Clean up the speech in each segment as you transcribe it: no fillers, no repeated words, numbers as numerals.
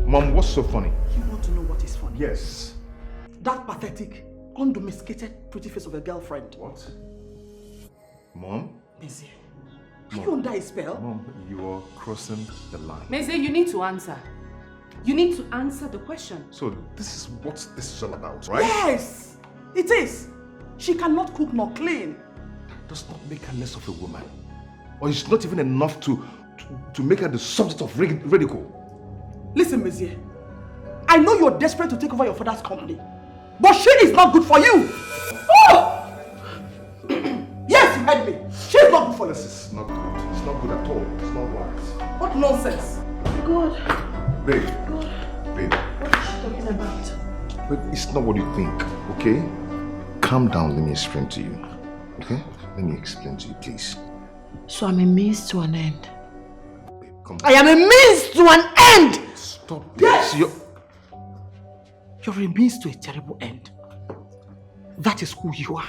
Mom, what's so funny? You want to know what is funny? Yes. That pathetic, undomesticated pretty face of a girlfriend. What? Mom? Meze, are you under a spell? Mom, you are crossing the line. Meze, you need to answer. You need to answer the question. So this is what this is all about, right? Yes, it is. She cannot cook nor clean. That does not make her less of a woman. Or it's not even enough to make her the subject of ridicule. Listen, Meze, I know you're desperate to take over your father's company, but she is not good for you. Oh! Yes, you heard me. She is not good for you. This is not good. It's not good at all. It's not right. What nonsense. God. Babe. God. Babe. What is she talking about? But it's not what you think, okay? Calm down, let me explain to you. Okay? Let me explain to you, please. So I'm a means to an end. Babe, come I am a means to an end! Stop this. Yes! You're a means to a terrible end. That is who you are.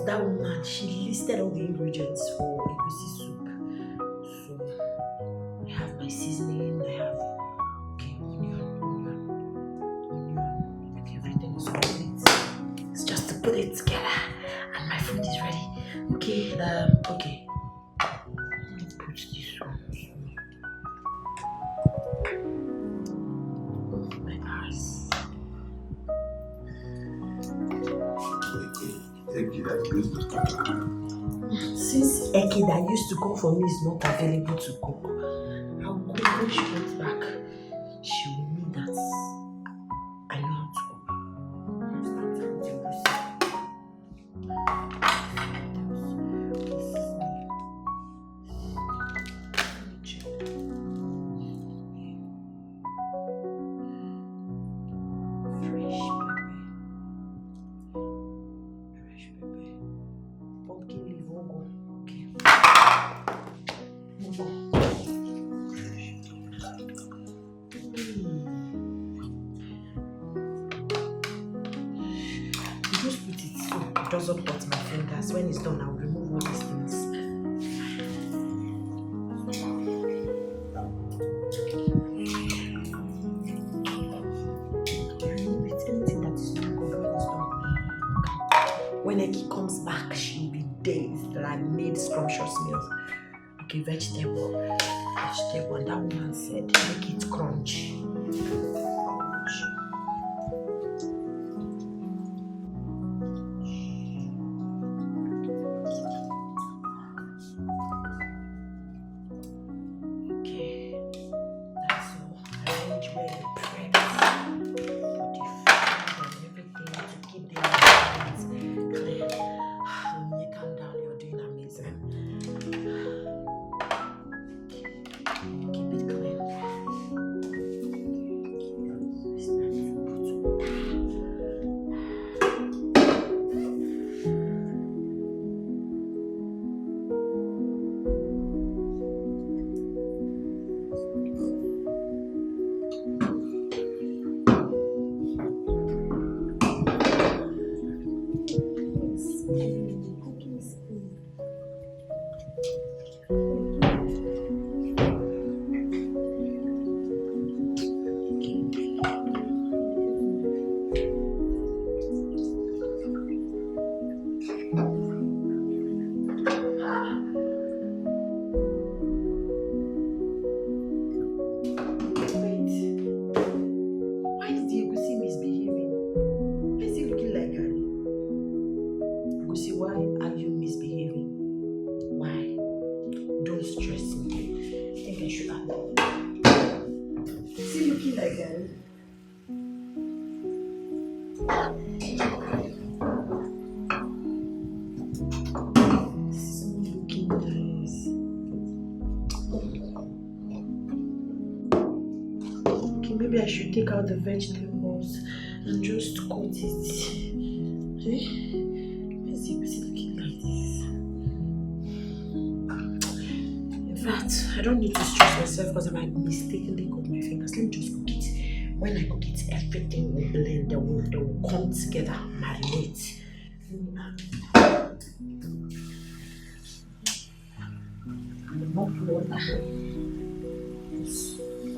That woman, she listed all the ingredients for egusi soup. So I have my seasoning, I have onion, okay, everything is complete. It's just to put it together, and my food is ready. Okay, okay. Let me put this one. Oh my gosh. Since Eke that used to cook for me is not available to cook, I'll cook when she comes back. She will know that I know how to cook. doesn't hurt my fingers. When it's done, I'll remove all these things. Remove it. Anything that is not good when it's done. When Eki comes back, she'll be dazed that I made scrumptious meals. Okay, vegetable. And that woman said, make it crunch. I should take out the vegetables and just cut it. Eh? Why is it looking like this? In fact, I don't need to stress myself because I might mistakenly cut my fingers. Let me just cook it. When I cook it, everything will blend. They will come together, marinate. And not water.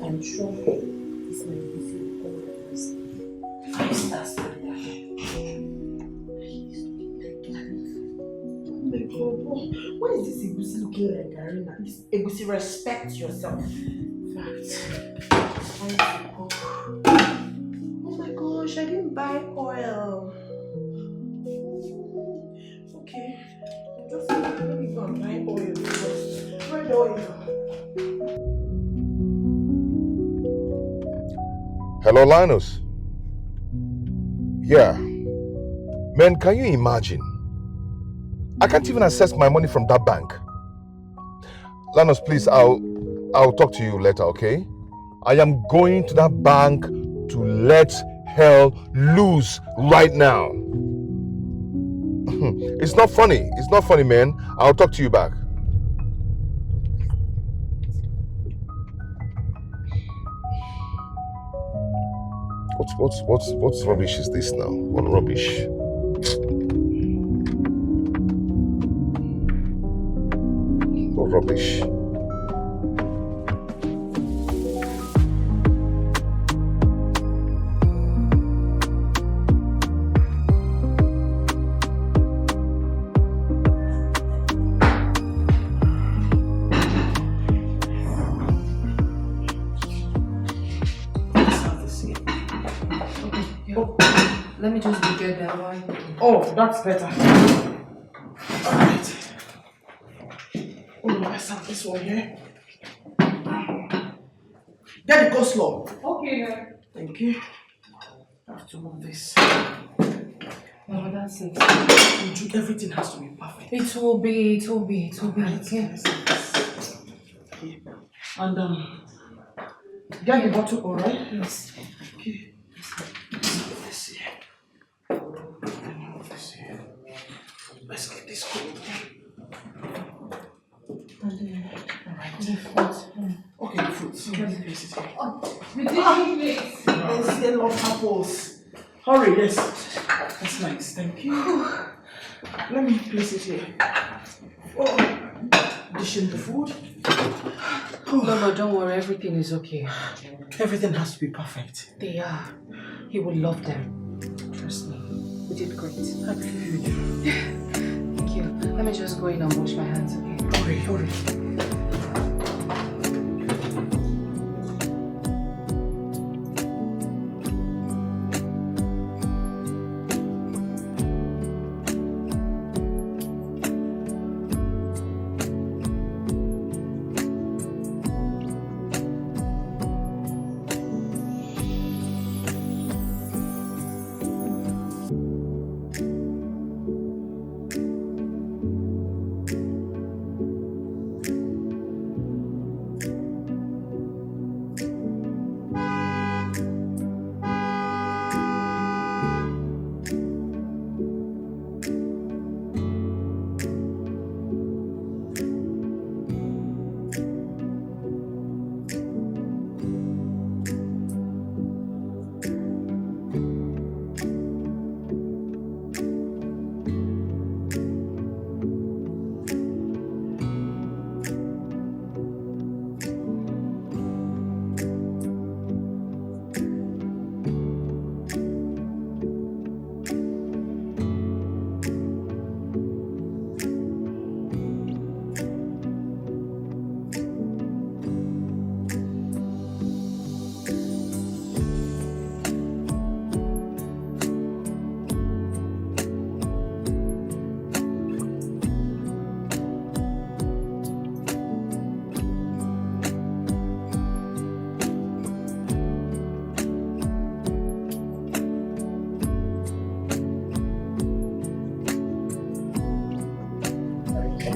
I'm sure. It's my easy always. 5 stars for that. Oh my god, why is this egusi looking like Arena? This egusi, respect yourself. Fact. Oh my gosh, I didn't buy oil. Okay, just let me go and buy oil first. Red oil. Hello, Linus. Yeah. Man, can you imagine? I can't even access my money from that bank. Linus, please, I'll talk to you later, okay? I am going to that bank to let hell loose right now. It's not funny. It's not funny, man. I'll talk to you back. What's rubbish is this now? What rubbish? What rubbish? Let me just be good there, why? Oh, that's better. Alright. Oh, let's have this one here. Get the coleslaw. Okay. Thank you. I have to move this. No, that's it. Everything has to be perfect. It will be, okay? And get the bottle, alright? Yes. Okay. Let's get this cold. Alright. The fruit. Okay, the fruits. Get the pieces here. We did please. There's a lot of apples. Hurry, yes. That's nice, thank you. Let me place it here. Oh, dishing the food. Oh. No, don't worry. Everything is okay. Everything has to be perfect. They are. He will love them. Trust me. We did great. I believe you do. Thank you. Let me just go in and wash my hands, okay? Hurry.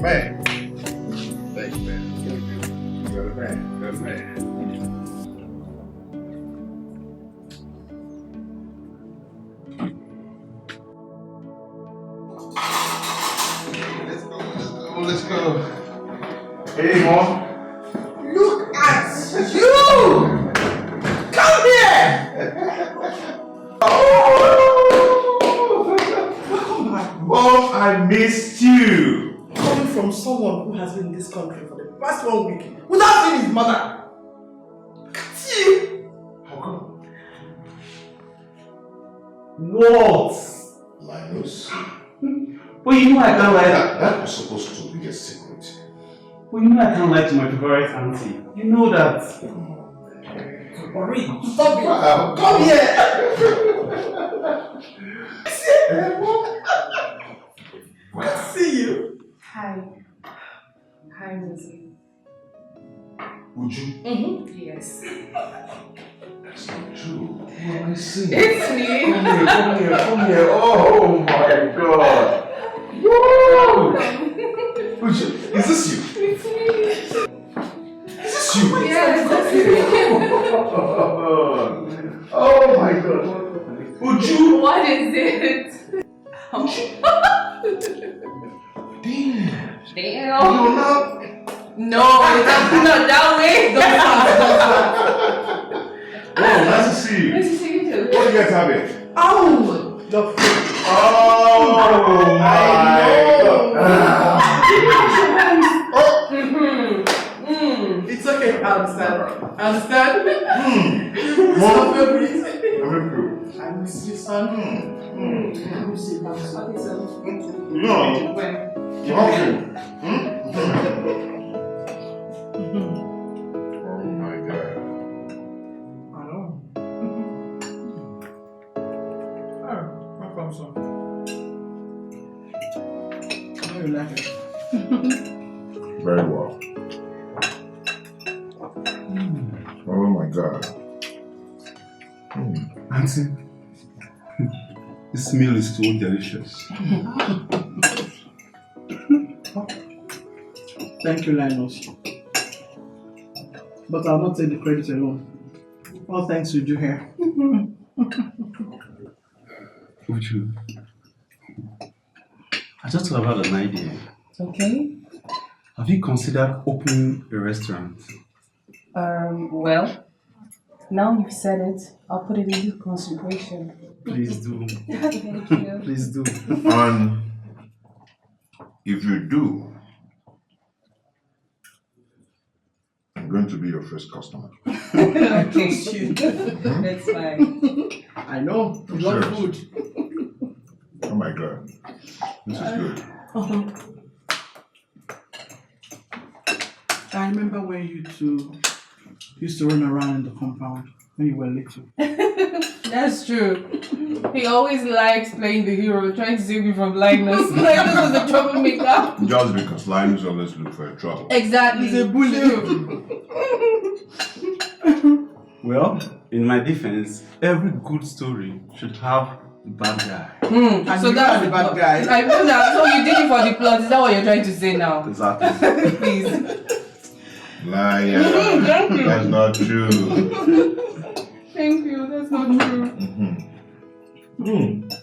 Man. Thank you, man. You're the man. You're the man. Let's go. Hey, Mom. Look at you! Come here! Welcome back. Mom, I missed you. Coming from someone who has been in this country for the past 1 week without seeing his mother. Look at you! How come? What? Linus. But you know I can't lie. That was supposed to be a secret. But you know I can't lie to my favorite auntie. You know that. Marie, stop it! Wow. Come here! Good to see you. Hi. Hi, Lizzie. Would you? Yes. That's not true. What am I seeing? It's me. Come here. Oh my God. Whoa! Would you? Is this you? It's me. Is this you? Yes, that's me. Oh my God. Would you? What is it? Damn. Damn. You're not. No, it's not that way. Oh, nice to see you. Nice to see you too. What do you guys have here? Oh, the food. Oh my God. It's okay, I understand. I understand. Mom. Stop your breathing. I'm I miss you, son. I miss you, man. Okay, so No. when? Okay. Oh my God. I know. Oh, welcome, son. I know you like it. Very well. Oh my God. Auntie, this meal is so delicious. Thank you, Linus. But I'll not take the credit alone. All thanks to you here. Uju, I just thought about an idea. Okay. Have you considered opening a restaurant? Well, now you've said it, I'll put it into consideration. Please do. Thank you. Please do. If you do, I'm going to be your first customer. I trust you. That's fine. I know. You I'm love serious. food. Oh my God. This is good. I remember when you two used to run around in the compound when you were little. That's true. He always likes playing the hero, trying to save you from blindness. Linus was a troublemaker. Just because Linus always look for trouble. Exactly. He's a bully. Well, in my defense, every good story should have a bad guy. And So you that's are the bad guy. I know that. So you did it for the plot. Is that what you're trying to say now? Exactly. Please. Liar. Thank you. That's not true. Thank you. That's not true.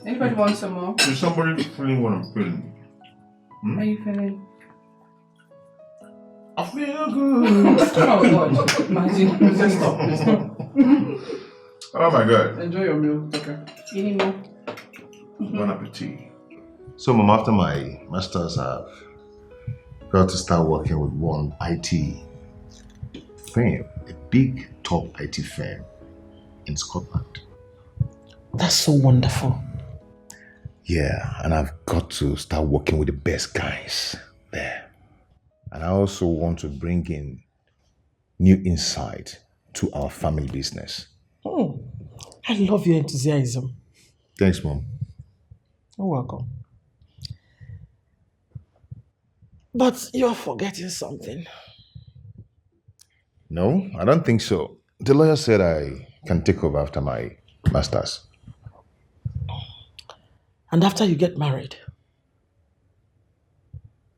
Anybody want some more? Is somebody feeling what I'm feeling? How are you feeling? I feel good. Oh God. Imagine. Let's stop. Oh my God. Enjoy your meal, okay? You need more? Bon appetit. So, Mom, after my master's, I've got to start working with one IT firm, a big top IT firm in Scotland. That's so wonderful. Yeah, and I've got to start working with the best guys there. And I also want to bring in new insight to our family business. Oh, I love your enthusiasm. Thanks, Mom. You're welcome. But you're forgetting something. No, I don't think so. The lawyer said I can take over after my master's. And after you get married.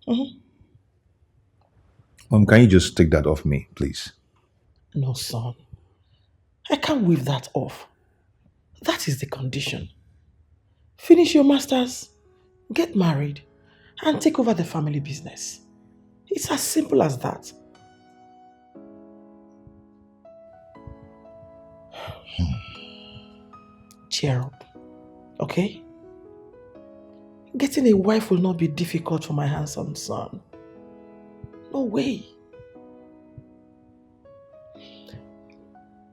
Mom, can you just take that off me, please? No, son. I can't wave that off. That is the condition. Finish your master's, get married, and take over the family business. It's as simple as that. Cheer up, okay? Getting a wife will not be difficult for my handsome son. No way.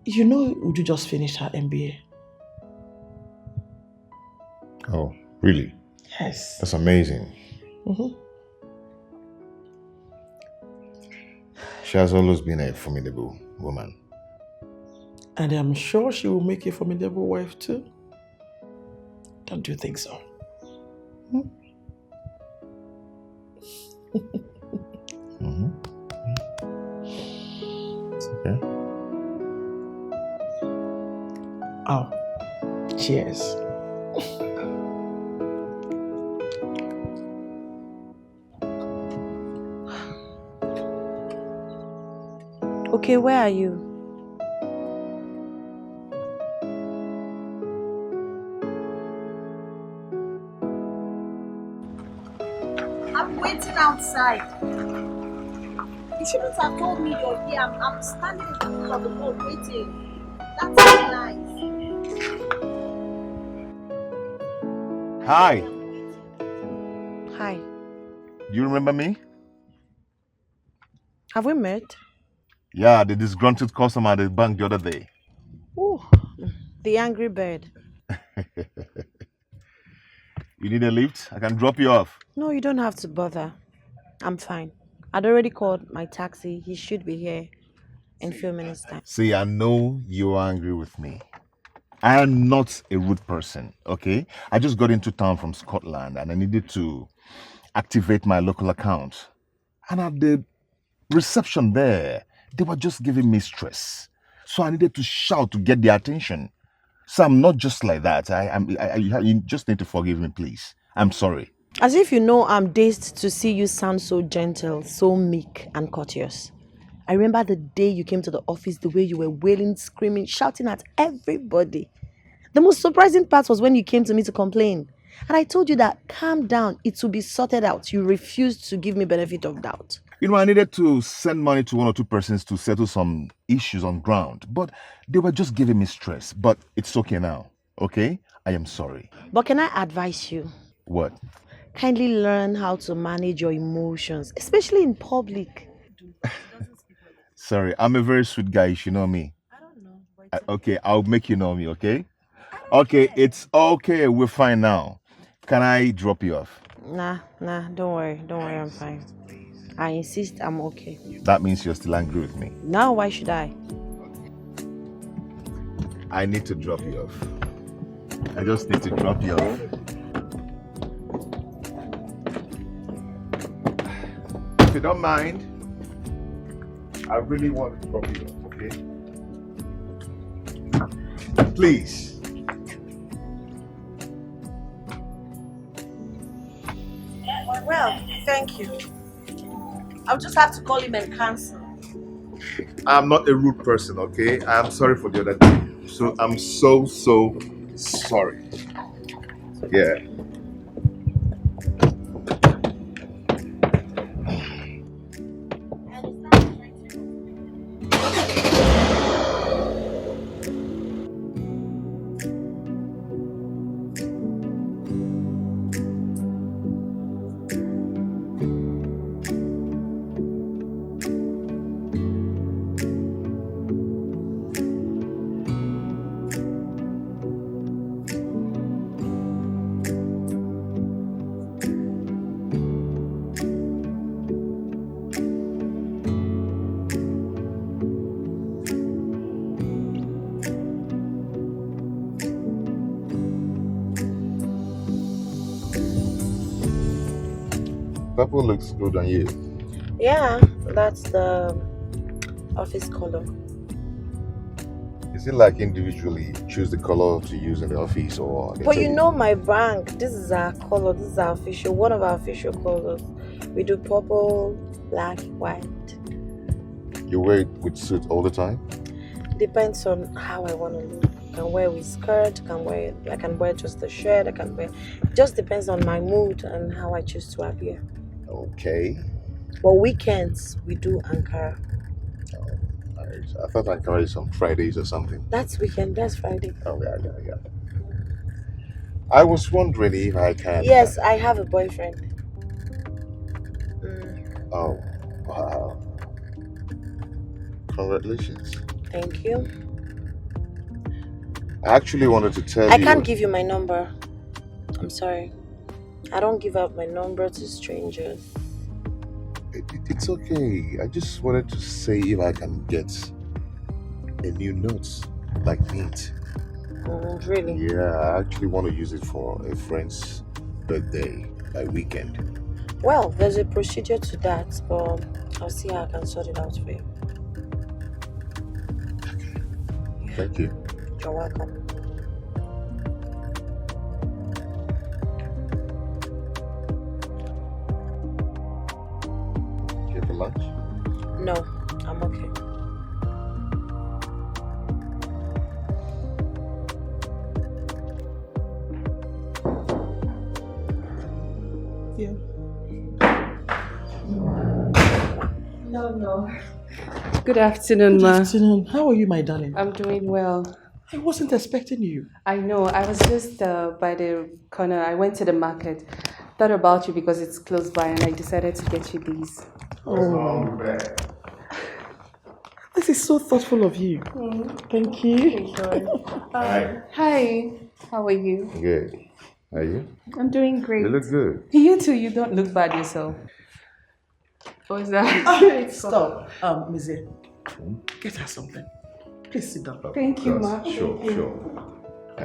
You know Uju just finished her MBA. Oh, really? Yes. That's amazing. She has always been a formidable woman. And I'm sure she will make a formidable wife too. Don't you think so? It's okay. Oh, cheers. Okay, where are you? I'm waiting outside. You shouldn't have told me you're here. I'm standing in the middle of the road waiting. That's not nice. Hi. Hi. Do you remember me? Have we met? Yeah, the disgruntled customer at the bank the other day. Oh, the angry bird. You need a lift? I can drop you off. No, you don't have to bother. I'm fine. I'd already called my taxi. He should be here in a few minutes' time. See, I know you are angry with me. I am not a rude person, okay? I just got into town from Scotland and I needed to activate my local account. And at the reception there, they were just giving me stress. So I needed to shout to get their attention. So I'm not just like that. You just need to forgive me, please. I'm sorry. As if you know I'm dazed to see you sound so gentle, so meek and courteous. I remember the day you came to the office, the way you were wailing, screaming, shouting at everybody. The most surprising part was when you came to me to complain. And I told you that, calm down, it will be sorted out. You refused to give me benefit of doubt. You know, I needed to send money to one or two persons to settle some issues on ground, but they were just giving me stress. But it's okay now, okay? I am sorry. But can I advise you? What? kindly learn how to manage your emotions, especially in public. Sorry, I'm a very sweet guy. You should know me. I don't know, but Okay, I'll make you know me, okay? Okay, it's okay. We're fine now. Can I drop you off? Nah, don't worry, I'm fine. I insist I'm okay. That means you're still angry with me. Now, why should I? I need to drop you off. I just need to drop you off. If you don't mind, I really want to drop you off, okay? Please. Well, thank you. I'll just have to call him and cancel. I'm not a rude person, okay? I'm sorry for the other day. So I'm so sorry. Yeah. Purple looks good on you. Yeah, that's the office color. Is it like individually choose the color to use in the office or? But you know my bank, this is our color, this is our official, one of our official colors. We do purple, black, white. You wear it with suit all the time? Depends on how I want to look. I can wear with skirt, I can wear just the shirt, it just depends on my mood and how I choose to appear. Okay. But weekends, we do Ankara. Oh, nice. I thought Ankara is on Fridays or something. That's weekend, that's Friday. Oh, yeah. I was wondering if I can... Yes, I have a boyfriend. Oh, wow. Congratulations. Thank you. I actually wanted to tell you... I can't give you my number. I'm sorry. I don't give out my number to strangers. It's okay. I just wanted to say if I can get a new note, like mint. Really? Yeah, I actually want to use it for a friend's birthday, like weekend. Well, there's a procedure to that, but I'll see how I can sort it out for you. Okay. Thank you. You're welcome. Here for lunch? No, I'm okay. Yeah. No. Good afternoon, ma. Good afternoon. How are you, my darling? I'm doing well. I wasn't expecting you. I know. I was just by the corner. I went to the market. Thought about you because it's close by, and I decided to get you these. Oh, this is so thoughtful of you. Thank you. Hi. How are you? Good. Are you? I'm doing great. You look good. You too. You don't look bad yourself. What's that? Stop. Mize, get her something. Please sit down. Thank you, ma. Sure. I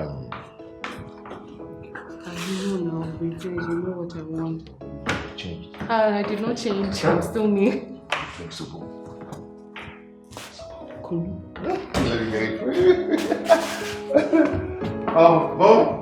know now, because you know what I want. Change. I did not change. I'm still me. Flexible. Cool. Oh, Bo.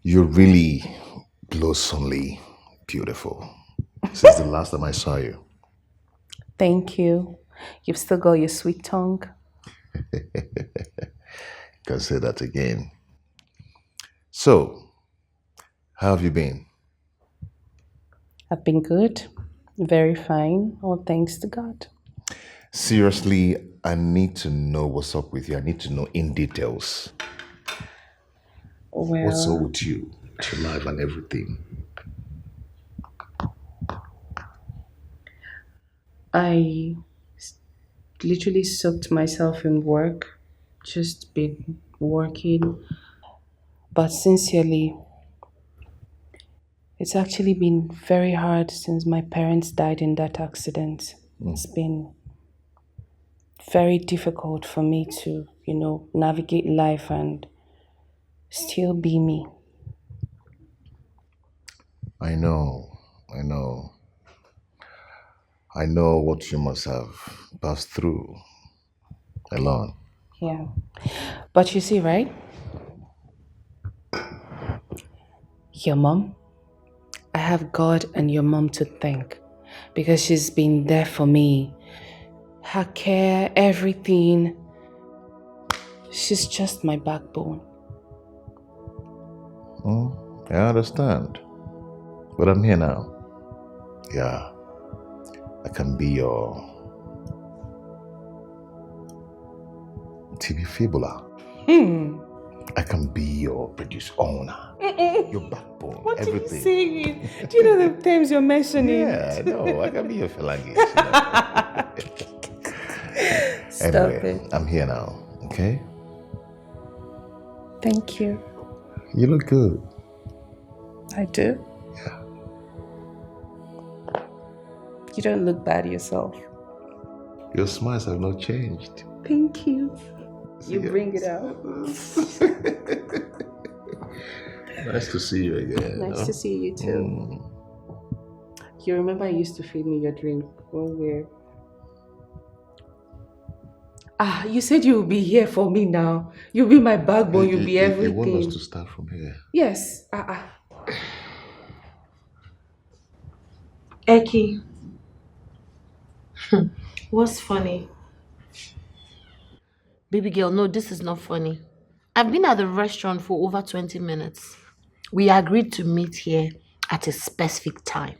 You're really blossomly beautiful since the last time I saw you. Thank you. You've still got your sweet tongue. Can say that again. So, how have you been? I've been good. Very fine. All thanks to God. Seriously, I need to know what's up with you. I need to know in details. What's up Well, with you, with your life and everything? I literally soaked myself in work. Just been working. But sincerely, it's actually been very hard since my parents died in that accident. It's been very difficult for me to, navigate life and still be me. I know, I know. I know what you must have passed through alone. Yeah. But you see, right? Your mom, I have God and your mom to thank because she's been there for me. Her care, everything. She's just my backbone. I understand. But I'm here now. Yeah. I can be your TV fibula. I can be your produce owner. Your backbone. What are you everything. saying? Do you know the terms you're mentioning? Yeah, no, I can be your phalanges. Stop Anyway, it. I'm here now, okay? Thank you. You look good. I do. Yeah. You don't look bad yourself. Your smiles have not changed. Thank you. You Yeah. bring it out. Nice to see you again. Nice to see you too. You remember you used to feed me your drink when we're... you said you will be here for me now. You'll be my backbone, you'll be everything. You want us to start from here? Yes. Eki, what's funny? Baby girl, no, this is not funny. I've been at the restaurant for over 20 minutes. We agreed to meet here at a specific time.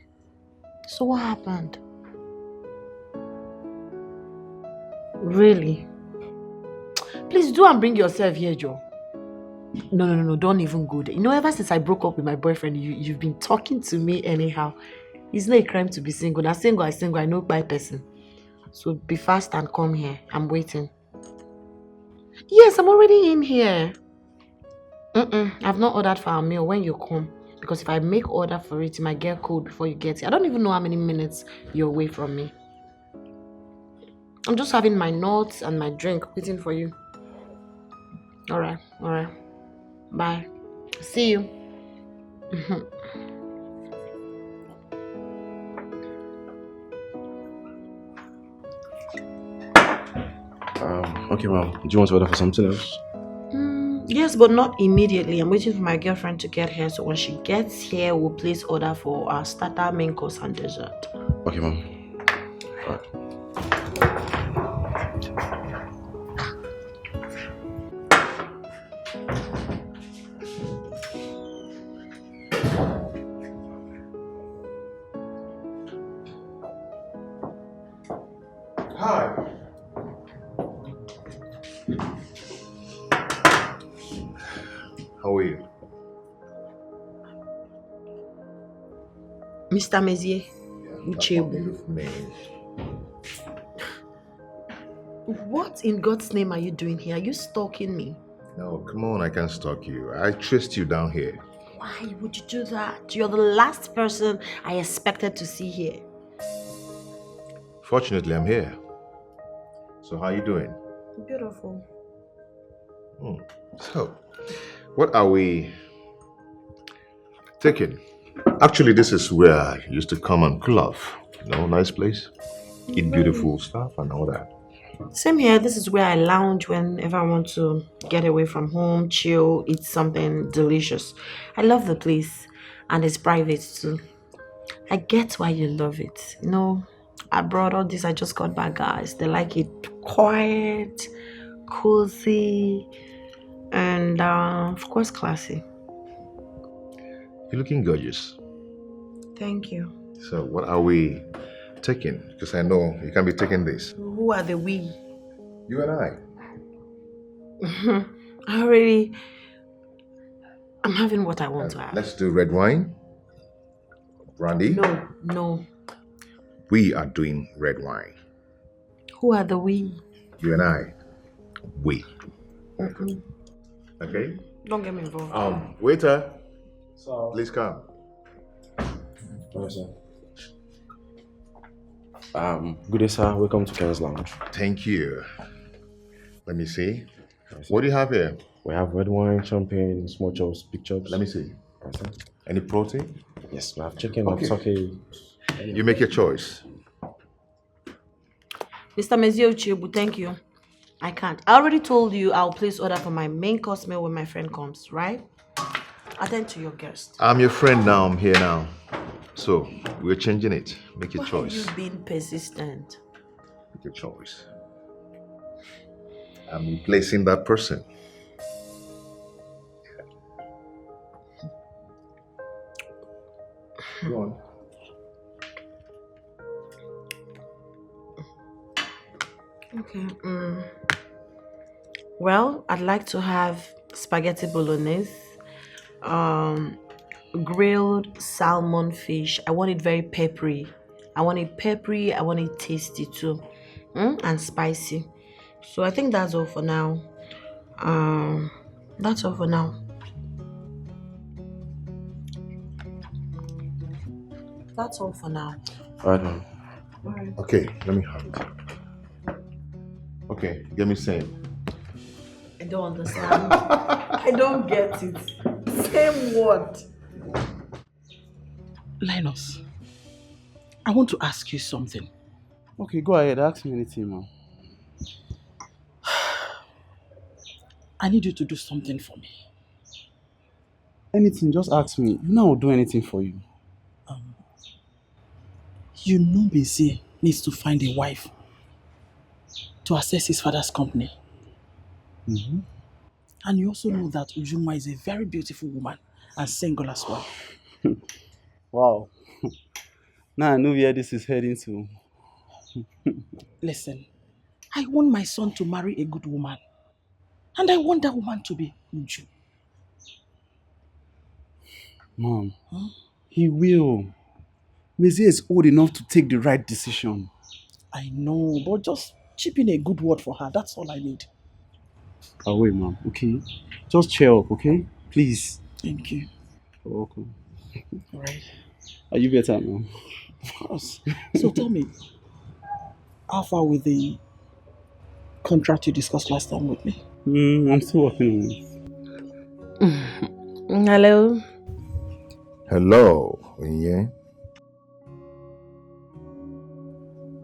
So what happened? Really? Please do and bring yourself here, Joe. No, don't even go there. Ever since I broke up with my boyfriend, you've been talking to me anyhow. It's not a crime to be single. Now single, I know by person. So be fast and come here. I'm waiting. Yes, I'm already in here. I've not ordered for our meal when you come. Because if I make order for it, it might get cold before you get here. I don't even know how many minutes you're away from me. I'm just having my nuts and my drink waiting for you. Alright. Bye. See you. Okay, Mom. Do you want to order for something else? Yes, but not immediately. I'm waiting for my girlfriend to get here. So when she gets here, we'll place order for our starter, main course, and dessert. Okay, Mom. Alright. Hi. How are you? Mr. Mezier. Uchebu. What in God's name are you doing here? Are you stalking me? No, come on, I can't stalk you. I traced you down here. Why would you do that? You're the last person I expected to see here. Fortunately, I'm here. So how are you doing? Beautiful. So, what are we taking? Actually, this is where I used to come and cool off. Nice place. Eat beautiful stuff and all that. Same here. This is where I lounge whenever I want to get away from home, chill, eat something delicious. I love the place and it's private too. I get why you love it. abroad, all this I just got back, guys. They like it quiet, cozy, and of course classy. You're looking gorgeous. Thank you. So what are we taking? Because I know you can't be taking this. Who are the we? You and I. I'm having what I want to have. Let's do red wine. Brandy. No. We are doing red wine. Who are the we? You and I. We. Okay? Don't get me involved. Waiter. So, please come. Yes, sir. Good day, sir. Welcome to Ken's Lounge. Thank you. Let me see. What do you have here? We have red wine, champagne, small chops, big chops. Let me see. Yes, sir. Any protein? Yes, we have chicken, we have turkey. You make your choice. Mr. Mezio Chibu, thank you. I can't. I already told you I'll place order for my main course meal when my friend comes, right? Attend to your guest. I'm your friend now. I'm here now. So, we're changing it. Make your choice. Why are you being persistent? Make your choice. I'm replacing that person. Go on. Okay. Well, I'd like to have spaghetti bolognese, grilled salmon fish. I want it very peppery. I want it tasty too, and spicy. So I think that's all for now. That's all for now. That's all for now. All right, man. Okay, let me have it. Okay, get me same. I don't understand. I don't get it. Same what? Linus, I want to ask you something. Okay, go ahead. Ask me anything, man. I need you to do something for me. Anything, just ask me. You know I'll do anything for you. You know Bezie needs to find a wife to assess his father's company. Mm-hmm. And you also know that Ujuma is a very beautiful woman and single as well. Wow. Now I know where this is heading to. Listen, I want my son to marry a good woman. And I want that woman to be Uju. Mom, he will. Bezie is old enough to take the right decision. I know, but just chip in a good word for her. That's all I need. I'll wait, Mom, okay? Just cheer up, okay? Please. Thank you. You're welcome. All right. Are you better, Mom? Of course. So tell me, how far with the contract you discussed last time with me? I'm still working on it. Hello? Hello, yeah.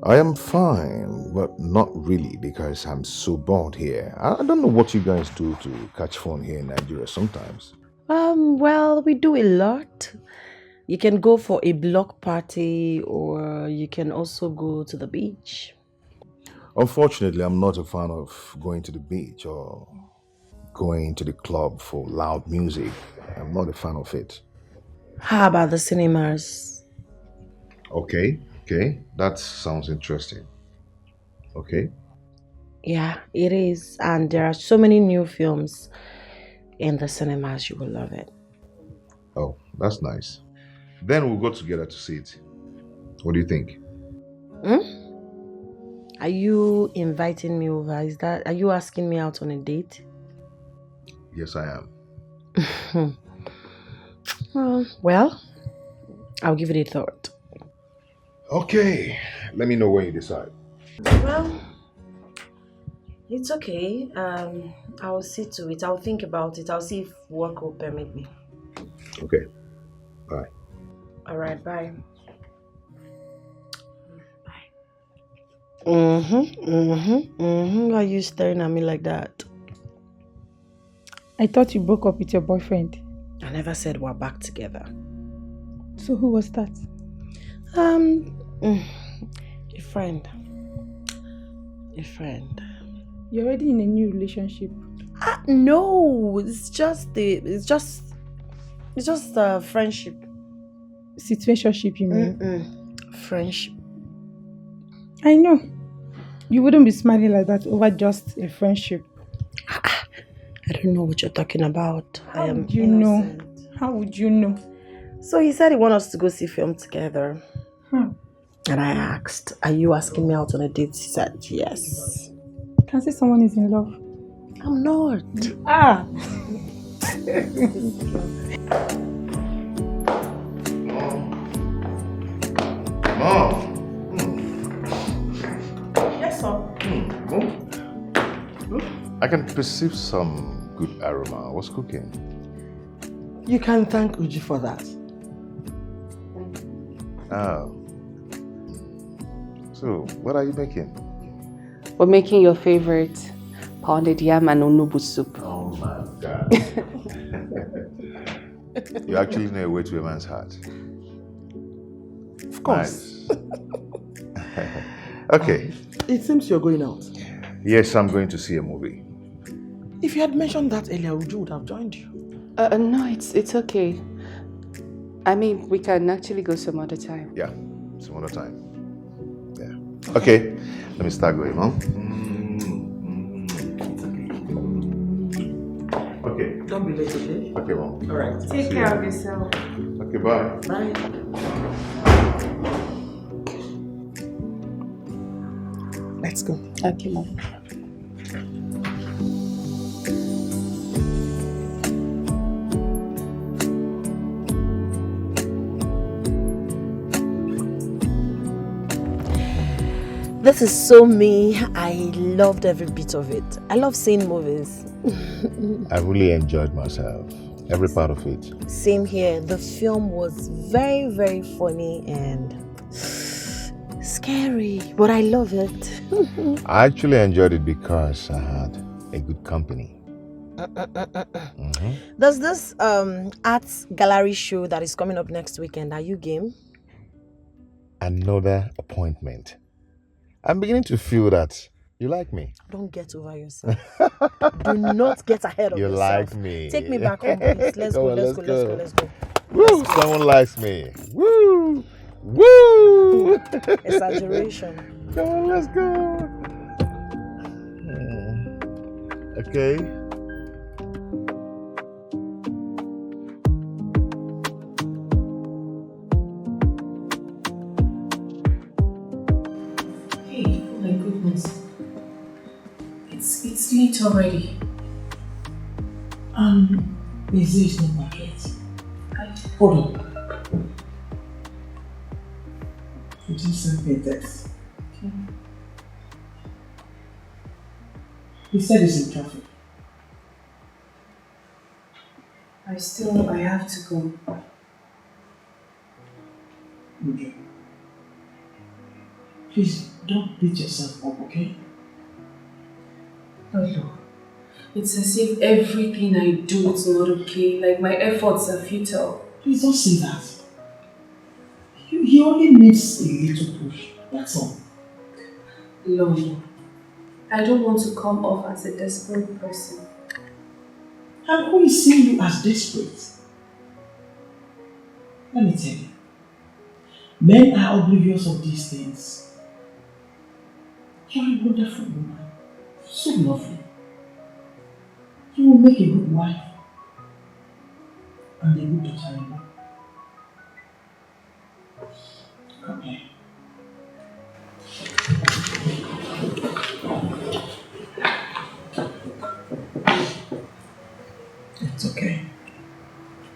I am fine, but not really because I'm so bored here. I don't know what you guys do to catch fun here in Nigeria sometimes. Well, we do a lot. You can go for a block party or you can also go to the beach. Unfortunately, I'm not a fan of going to the beach or going to the club for loud music. I'm not a fan of it. How about the cinemas? Okay, that sounds interesting. Okay. Yeah, it is. And there are so many new films in the cinemas. You will love it. Oh, that's nice. Then we'll go together to see it. What do you think? Are you inviting me over? Are you asking me out on a date? Yes, I am. Well, I'll give it a thought. Okay, let me know when you decide. Well, it's okay. I'll see to it. I'll think about it. I'll see if work will permit me. Okay, bye. All right, bye. Why are you staring at me like that? I thought you broke up with your boyfriend. I never said we're back together. So who was that? A friend. A friend. You're already in a new relationship. No, it's just a friendship. Situationship, you mean? Friendship. I know. You wouldn't be smiling like that over just a friendship. I don't know what you're talking about. How would you know? How would you know? So he said he wanted us to go see film together. And I asked, are you asking me out on a date? He said, yes. Can say someone is in love. I'm not. Mom. Yes, sir. I can perceive some good aroma. What's cooking? You can thank Uji for that. Oh. So, what are you making? We're making your favorite pounded yam and onubu soup. Oh my God. You actually know a way to a man's heart. Of course. Nice. Okay. It seems you're going out. Yes, I'm going to see a movie. If you had mentioned that earlier, Uju would have joined you. No, it's okay. I mean, we can actually go some other time. Yeah, some other time. Yeah. Okay, let me start going, Mom. Okay. Don't be late, okay? Okay, Mom. All right. Take care of yourself. Okay, bye. Bye. Let's go. Okay, Mom. This is so me. I loved every bit of it. I love seeing movies. I really enjoyed myself. Every part of it. Same here. The film was very, very funny and scary, but I love it. I actually enjoyed it because I had a good company. There's this arts gallery show that is coming up next weekend. Are you game? Another appointment. I'm beginning to feel that you like me. Don't get over yourself. Do not get ahead of You yourself. like me. Take me back home, please. Let's go, let's go. Woo! Someone likes me. Woo! Woo! Exaggeration. Come on, let's go. Okay. Hey, oh my goodness. It's late already. Busy is not back yet. Hold on. You just sent me a text. Okay. He said he's in traffic. I have to go. Okay. Please don't beat yourself up, okay? Lolo, it's as if everything I do is not okay, like my efforts are futile. Please don't say that. He only needs a little push, that's all. Lolo, I don't want to come off as a desperate person. And who is seeing you as desperate? Let me tell you. Men are oblivious of these things. You're a wonderful woman. So lovely. You will make a good wife. And a good daughter-in-law. Come here. It's okay.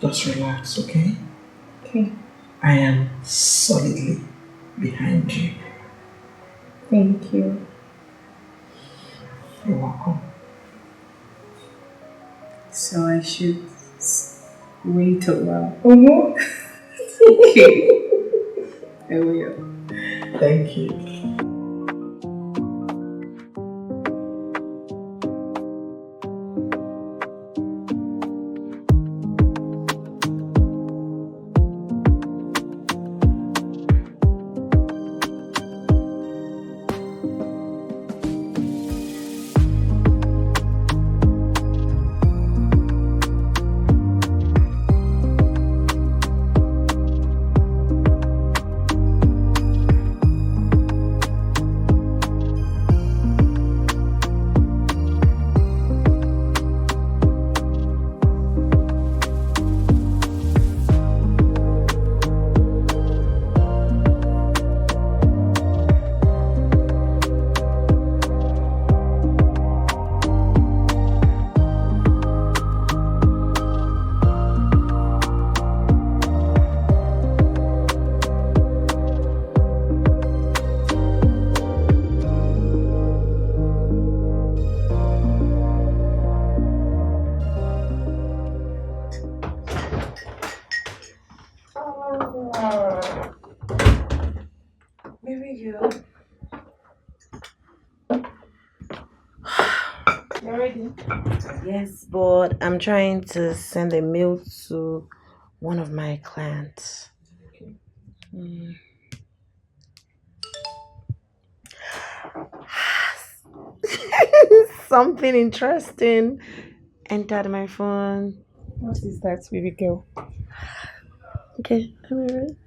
Just relax, okay? Okay. I am solidly behind you. Thank you. You're welcome. So I should wait a while. Okay. I will. Thank you. Yes, but I'm trying to send a mail to one of my clients. Mm. Something interesting entered my phone. What is that, baby girl? Okay, let me read.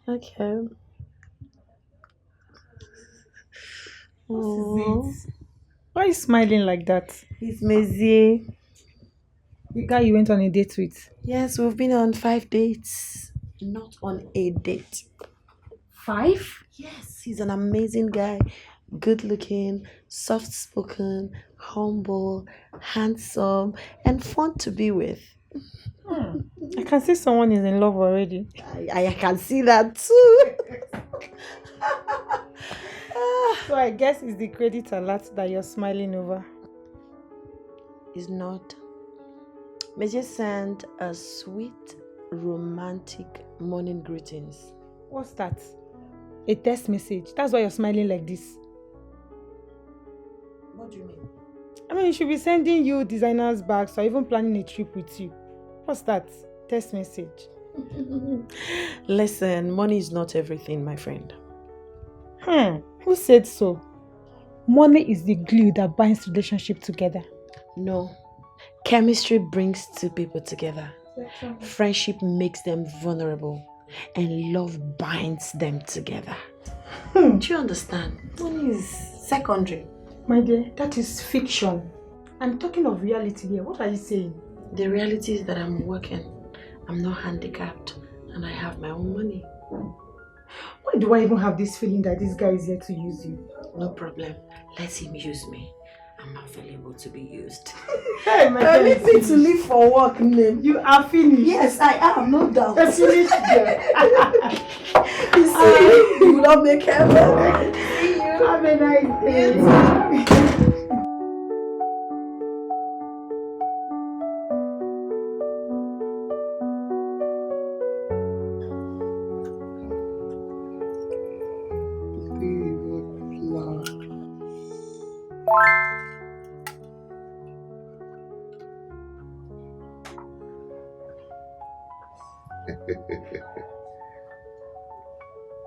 Okay. What is it? Why are you smiling like that? It's Mezie. The guy you went on a date with? Yes, we've been on 5 dates. Not on a date. 5? Yes, he's an amazing guy. Good looking, soft spoken, humble, handsome, and fun to be with. I can see someone is in love already. I can see that too. So I guess it's the credit alert that you're smiling over. It's not. Mezie sent a sweet, romantic morning greetings. What's that? A text message. That's why you're smiling like this. What do you mean? I mean, he should be sending you designers bags or even planning a trip with you. What's that? Text message. Listen, money is not everything, my friend. Who said so? Money is the glue that binds relationship together. No. Chemistry brings two people together. Friendship makes them vulnerable. And love binds them together. Do you understand? Money is secondary. My dear, that is fiction. I'm talking of reality here. What are you saying? The reality is that I'm working. I'm not handicapped. And I have my own money. Why do I even have this feeling that this guy is here to use you? No problem. Let him use me. I'm available to be used. Hey, my dear. Permit me to leave for work, name. You are finished. Yes, I am, no doubt. You're finished, girl. You see, you will not make heaven. See you. Have a nice day.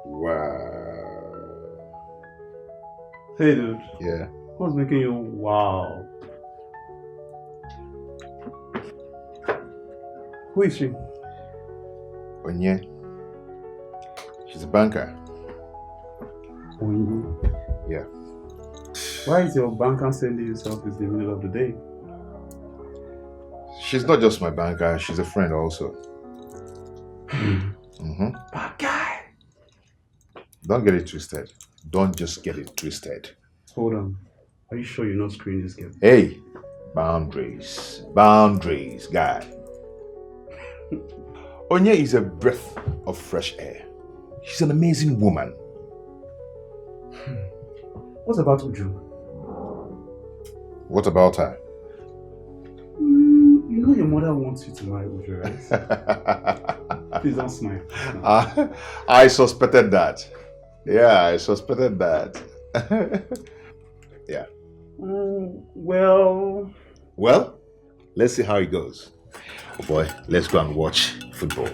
Wow. Hey, dude. Yeah. What's making you wow? Who is she? Onye. She's a banker. Yeah. Why is your banker sending you selfies in the middle of the day? She's not just my banker, she's a friend also. Bad guy. Don't get it twisted. Don't just get it twisted. Hold on. Are you sure you're not screwing this girl? Hey, boundaries. Boundaries, guy. Onye is a breath of fresh air. She's an amazing woman. What about Uju? What about her? You know your mother wants you to marry Uju, right? Please don't smile. I suspected that. Yeah, I suspected that. Yeah. Well, let's see how it goes. Oh boy, let's go and watch football.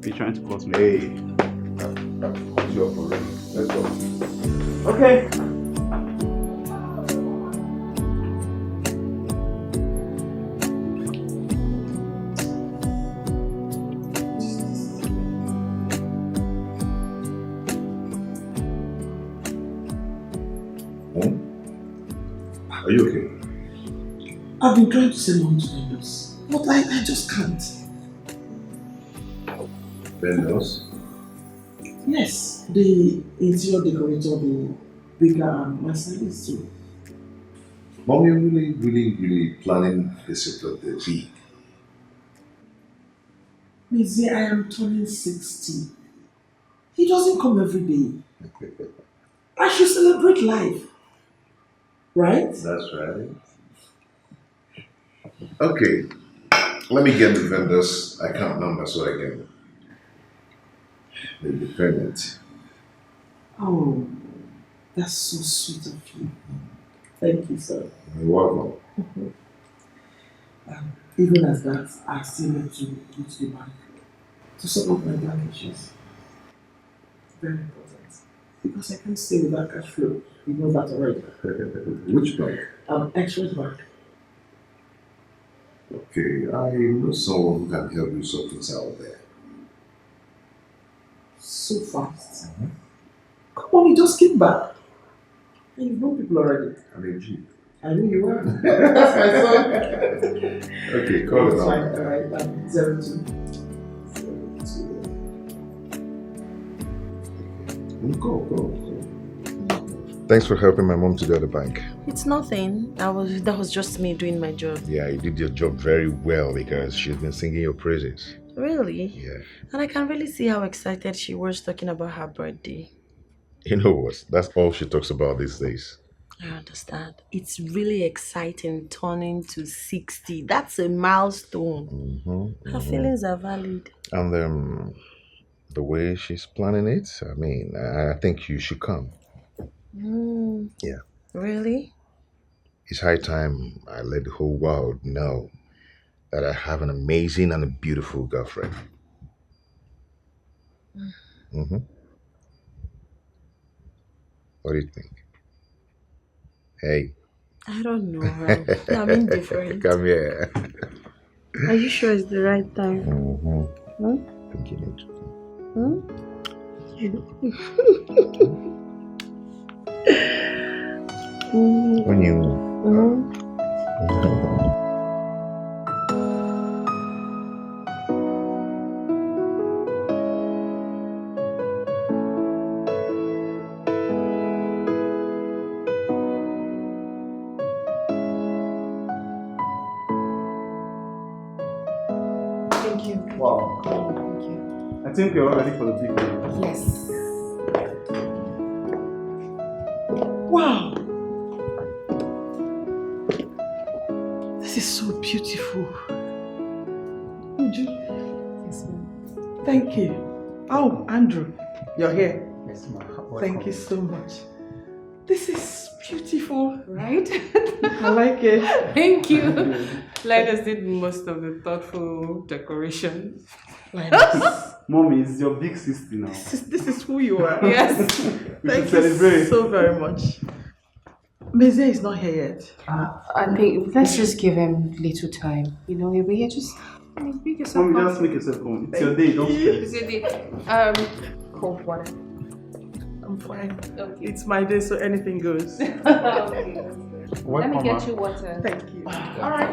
You're trying to cause me. Hey. Let's go. Okay. Are you okay? I've been trying to say no to vendors, but I just can't. Vendors? Yes, the interior decorator, the baker, and my stylist too. Mommy really planning this birthday big. Mezie, I am turning 60. He doesn't come every day. I should celebrate life. Right? That's right. Okay, let me get the vendor's account number so I can make the payment. Oh, that's so sweet of you. Thank you, sir. You're welcome. Even as that, I still need to go to the bank to sort out my bank issues. Very important. Because I can't stay without cash flow. You know that already. Which bank? Express Bank. Okay, I know someone who can help you sort things out there. So fast. Come on, you just came back. And you've known people already. I'm a G. I know you are. That's my son. Okay, call it Fine, out. alright, 02. Go. Thanks for helping my mom to go to the bank. It's nothing. That was just me doing my job. Yeah, you did your job very well because she's been singing your praises. Really? Yeah. And I can really see how excited she was talking about her birthday. You know what? That's all she talks about these days. I understand. It's really exciting turning to 60. That's a milestone. Her feelings are valid. And the way she's planning it, I mean, I think you should come. Yeah. Really? It's high time I let the whole world know that I have an amazing and a beautiful girlfriend. What do you think? Hey. I don't know. I'm indifferent. Come here. Are you sure it's the right time? Think you need to. When you. Wow. I think we're all ready for the big day. Yes. Wow! This is so beautiful. Would you? Yes, ma'am. Thank you. Oh, Andrew, you're here. Yes, ma'am. Thank you so much. This is beautiful. Right? I like it. Thank you. Linus did most of the thoughtful decorations. Mommy, it's your big sister now. This is who you are. Yes. Thank should you celebrate. so very much. Meze is not here yet. I think let's just give him little time. You know, he'll be here. Just make yourself Mommy, just make yourself home. It's your day, don't stress. Cold water. I'm fine. Okay. It's my day, so anything goes. Okay. Let me get you water. Thank you. All right.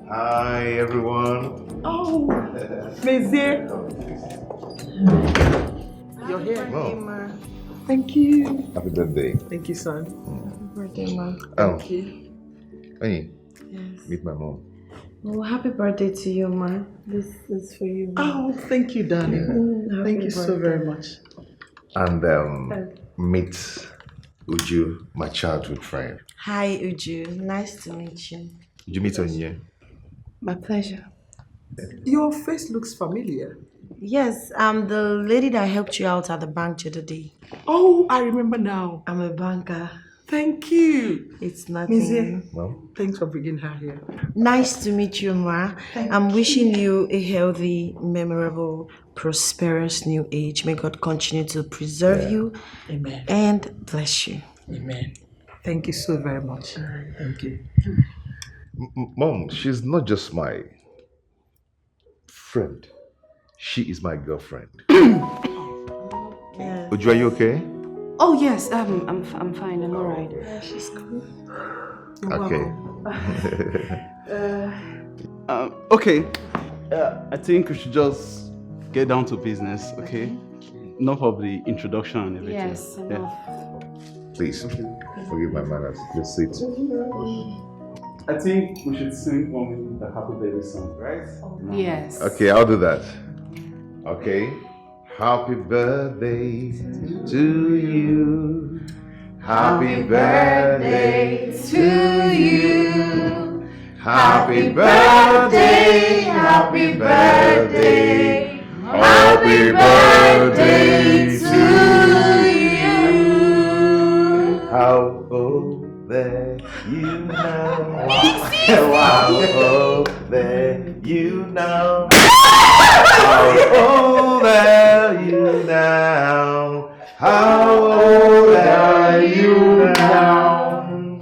Hi, everyone. Oh, Meze. You're here. Mom. Thank you. Happy birthday. Thank you, son. Happy birthday, Ma. Thank you. Hey, Yes. meet my mom. Well, happy birthday to you, Ma. This is for you. Oh, thank you, darling. Thank you so very much. And meet Uju, my childhood friend. Hi, Uju. Nice to meet you. Did you meet her here? My pleasure. Your face looks familiar. Yes, I'm the lady that helped you out at the bank the other day. Oh, I remember now. I'm a banker. Thank you. It's nothing. Meze, Well, thanks for bringing her here. Nice to meet you, Ma. I'm wishing you a healthy, memorable, prosperous new age. May God continue to preserve you Amen. and bless you. Amen. Thank you so very much. Thank you. Mom, she's not just my friend. She is my girlfriend. Yeah. Uju, are you okay? Oh yes, I'm fine. I'm alright. She's cool. Okay. Okay. I think we should just get down to business, okay? Enough of the introduction and everything. Yes, enough. Please, forgive my manners. Just sit. I think we should sing one the happy birthday song, right? Yes. Okay, I'll do that. Okay. Happy birthday to you. Happy birthday to you. Happy birthday, happy birthday, happy birthday to you. How over you now? How over you now? How over you now? How old are you now?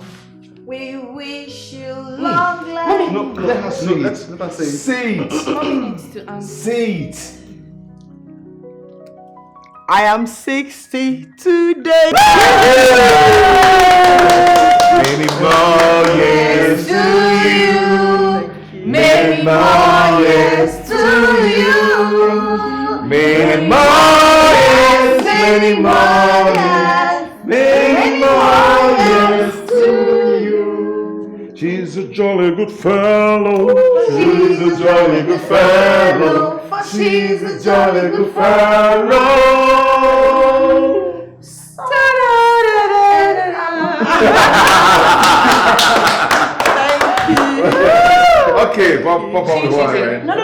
We wish you long life. No, let her say it. Let her say it. Say it. Mommy needs to answer. Say it. I am 60 today. Many more years to you. Many more years to you. Many more years. Many more years. Many more years to you. She's a jolly good fellow. She's a jolly good fellow. She's a jolly good fellow. Okay, pop on the one, right? No,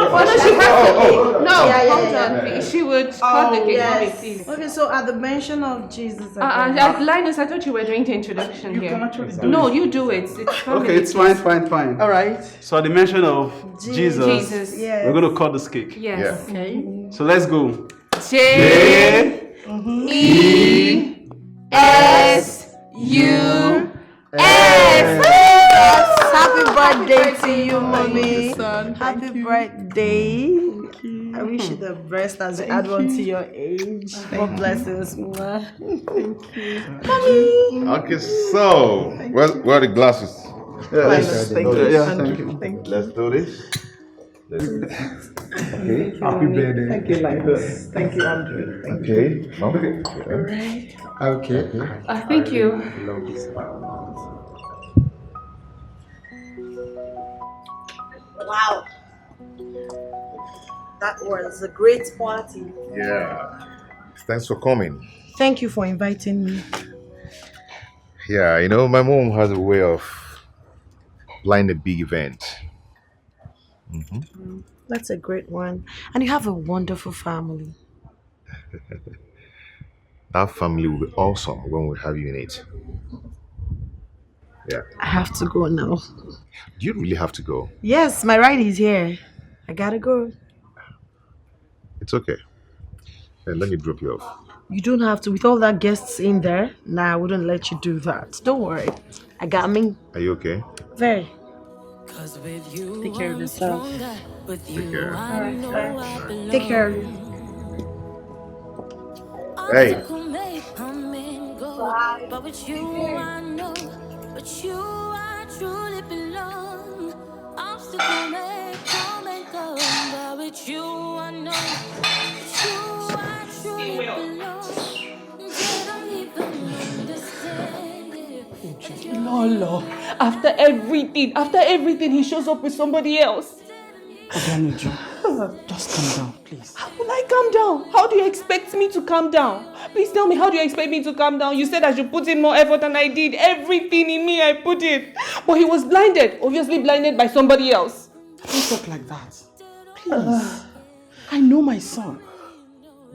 she has to. No, Hold on, please. She would cut the cake. yes. Mommy, please. Okay, so at the mention of Jesus, Linus, I thought you were doing the introduction You here. can actually do No, it. you do it. It's family. Okay, it's fine. All right. So at the mention of Jesus, Jesus. yes. we're going to cut this cake. Yes. Okay. So let's go. J E S U S. Happy birthday to you, mommy. Happy birthday. I wish you the best as you add on to your age. God bless you. Thank you. Okay, so where are the glasses? Thank you. Yeah, thank you. Let's do this. Okay. Happy birthday. Thank you, Linus. Thank you, Andrew. Okay. Okay. Thank you. Wow. That was a great party. Yeah. Thanks for coming. Thank you for inviting me. Yeah, you know, my mom has a way of planning a big event. That's a great one. And you have a wonderful family. That family will be awesome when we have you in it. Yeah. I have to go now. Do you really have to go? Yes, my ride is here. I gotta go. It's okay. Then let me drop you off. You don't have to. With all that guests in there, nah, I wouldn't let you do that. Don't worry. I got me. Are you okay? Very. Take care of yourself. Take care. Take care of you. Hey. But with you I know, but you I truly belong. Obstacle may come and go, but with you I know, with you I truly belong. They don't even understand. Lolo, after everything, he shows up with somebody else. Just calm down, please. How will I calm down? How do you expect me to calm down? Please tell me, how do you expect me to calm down? You said I should put in more effort than I did. Everything in me, I put in. But he was blinded, obviously blinded by somebody else. Don't talk like that. Please. I know my son.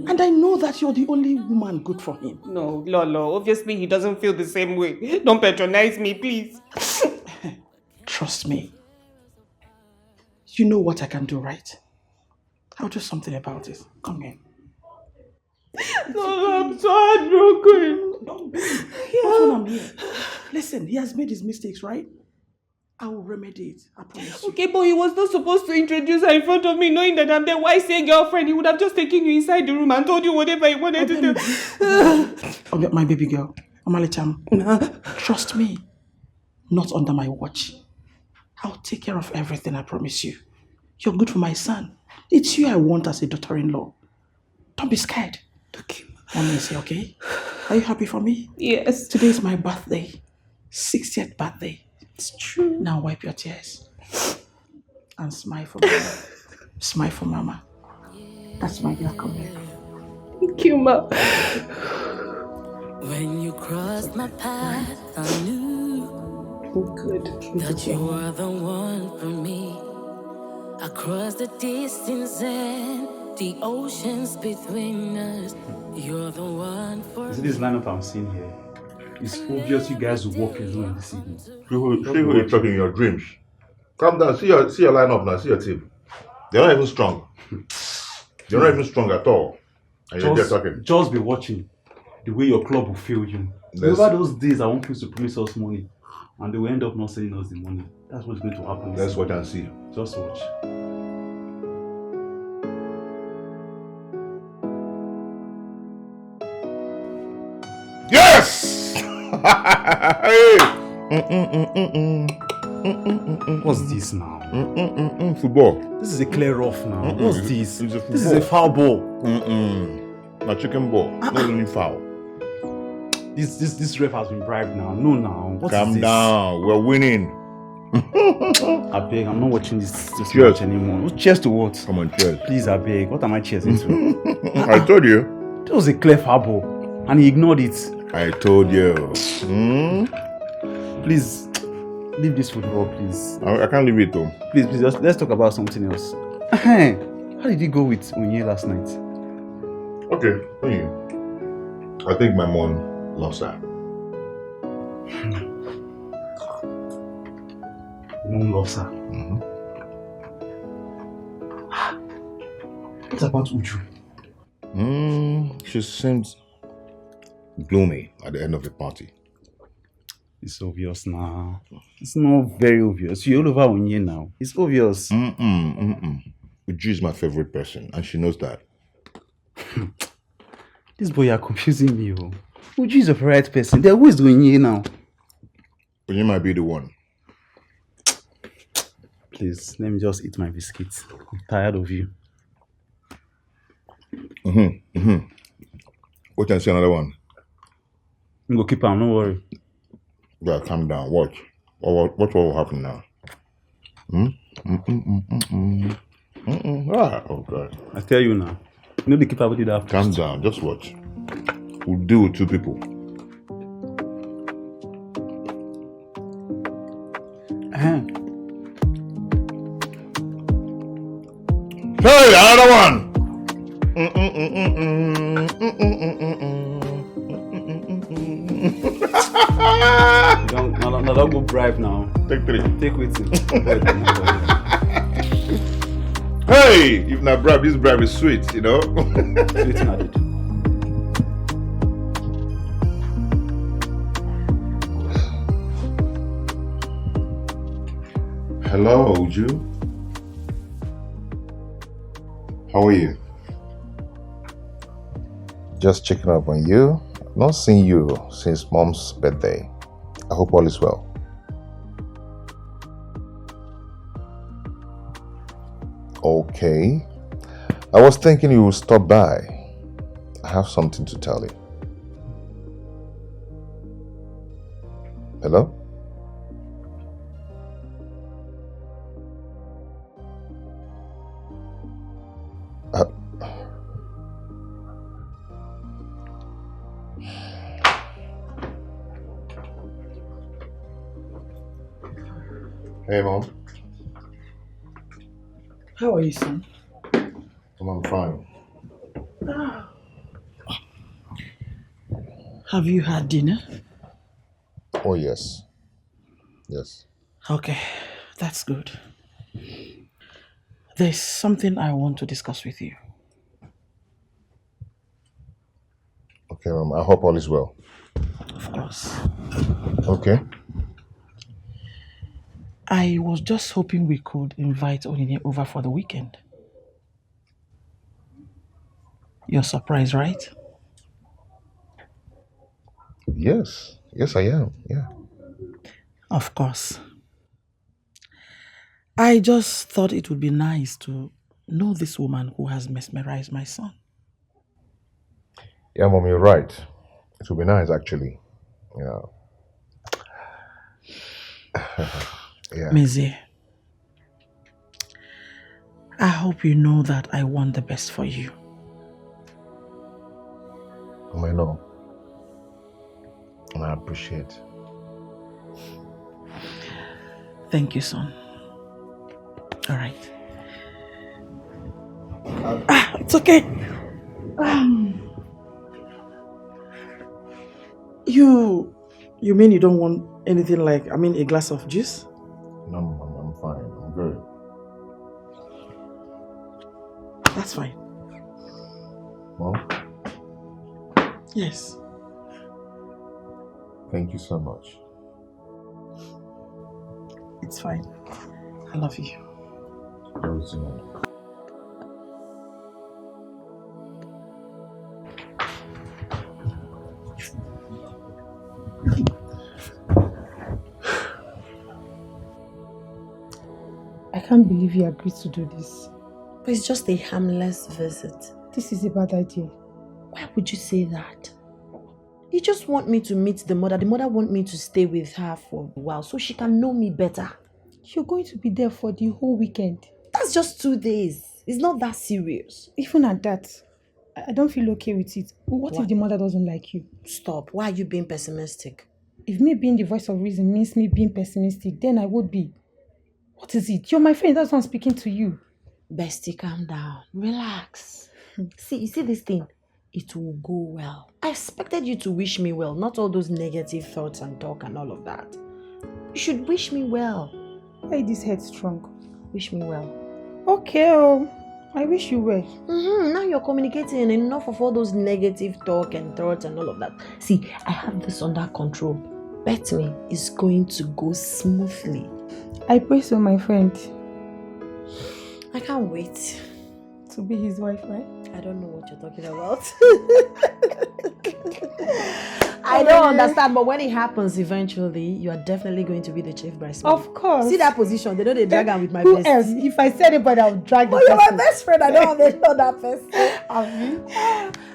And I know that you're the only woman good for him. No, Lolo, obviously he doesn't feel the same way. Don't patronize me, please. Trust me. You know what I can do, right? I'll do something about it. Come here. No, I'm so heartbroken. Don't be. That's what I'm here. Listen, he has made his mistakes, right? I will remedy it. I promise you. Okay, but he was not supposed to introduce her in front of me, knowing that I'm their wife-saying girlfriend. He would have just taken you inside the room and told you whatever he wanted to do. Okay, my baby girl, Amalicham, trust me. Not under my watch. I'll take care of everything, I promise you. You're good for my son. It's you I want as a daughter-in-law. Don't be scared. Okay. Mommy is here, okay? Are you happy for me? Yes. Today is my birthday. 60th birthday. It's true. Now wipe your tears. And smile for mama. Smile for mama. That's my girl. Come here. Thank you, Ma. When you crossed my path, I knew that you were the one for me. Across the distance and the oceans between us, you're the one for me. Is it this lineup I'm seeing here? It's obvious you guys will walk alone this evening. See who you're talking in your dreams. Calm down. See your lineup now. See your team. They're not even strong. They're not even strong at all. And you're just talking. Just be watching the way your club will fail you. Remember those days I want people to promise us money and they will end up not sending us the money. That's what's going to happen. Let's watch and see. Just watch. Yes! Hey! What's this now? Football. This is a clear off now. What's this? This is a foul ball. A chicken ball. Not only foul. This ref has been bribed now. No, now. Calm down. We're winning. I beg, I'm not watching this match anymore. Cheers to what? Come on, cheers. Please, I beg. What am I cheersing to? I told you. That was a clear foul ball, and he ignored it. I told you. Please, leave this football, please. I can't leave it though. Please, let's talk about something else. How did you go with Unye last night? Okay, I think my mom lost her. Mom loves her. What about Uju? She seems gloomy at the end of the party. It's obvious now. It's not very obvious. You're all over Unye now. It's obvious. Uju is my favorite person, and she knows that. This boy, you're confusing me. Uju is a right person. Who is Unye now? Unye might be the one. Please, let me just eat my biscuits. I'm tired of you. Wait and see another one. I'm going to keep on, don't worry. Yeah, calm down. Watch. What will happen now? Oh, God. I tell you now. You know the keeper will do that. Calm down. Just watch. We'll deal with two people. Hey, another one! Don't go bribe now. Take 3. Take waiting. Hey! If not bribe, this bribe is sweet, you know? Sweet added. Hello, Uju. How are you? Just checking up on you. Not seen you since Mom's birthday. I hope all is well. Okay. I was thinking you would stop by. I have something to tell you. Hello? Hey, Mom. How are you, son? I'm fine. Have you had dinner? Oh, yes. Yes. Okay, that's good. There's something I want to discuss with you. Okay, Mom. I hope all is well. Of course. Okay. I was just hoping we could invite Onine over for the weekend. You're surprised, right? Yes. Yes, I am. Yeah. Of course. I just thought it would be nice to know this woman who has mesmerized my son. Yeah, Mom, you're right. It would be nice, actually. Yeah. Yeah. Maisie, I hope you know that I want the best for you. I know. And I appreciate. Thank you, son. All right. It's okay. You You mean you don't want anything like, a glass of juice? No, Mom, I'm fine. I'm good. That's fine. Mom, Yes. thank you so much. It's fine. I love you. Love you, Mom. I can't believe you agreed to do this. But it's just a harmless visit. This is a bad idea. Why would you say that? You just want me to meet the mother. The mother wants me to stay with her for a while so she can know me better. You're going to be there for the whole weekend. That's just 2 days. It's not that serious. Even at that, I don't feel okay with it. What if the mother doesn't like you? Stop. Why are you being pessimistic? If me being the voice of reason means me being pessimistic, then I would be. What is it? You're my friend. That's why I'm speaking to you. Bestie, calm down. Relax. You see this thing? It will go well. I expected you to wish me well, not all those negative thoughts and talk and all of that. You should wish me well. Why is this head strong? Wish me well. Okay, I wish you well. Now you're communicating enough of all those negative talk and thoughts and all of that. See, I have this under control. Bet me, it's going to go smoothly. I pray so, my friend. I can't wait. To be his wife, right? I don't know what you're talking about. I don't understand, but when it happens eventually, you are definitely going to be the chief bridesmaid. Of course. See that position? They know they drag her with my Who best. else? If I said anybody, I would drag the you're person. my best friend. I don't understand that person.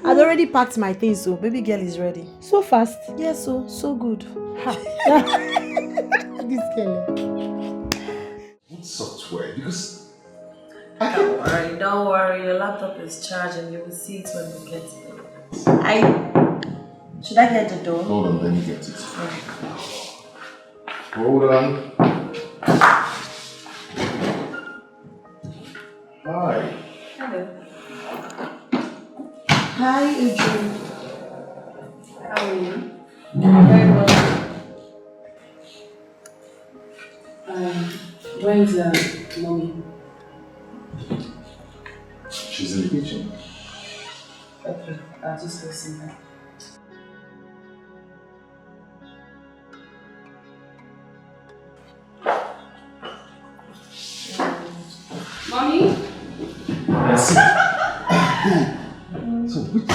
I'd already packed my things, so baby girl is ready. So fast? Yes, so good. This girl. What software? Because Don't worry. Your laptop is charged and you will see it when we get there. Should I get the door? hold on, let me get it. Hold on. Hi. Hello. Hi, Uju. How are you? Very well. Where's mommy? She's in the kitchen. Okay, I'll just go see her. Mommy? Yes. So which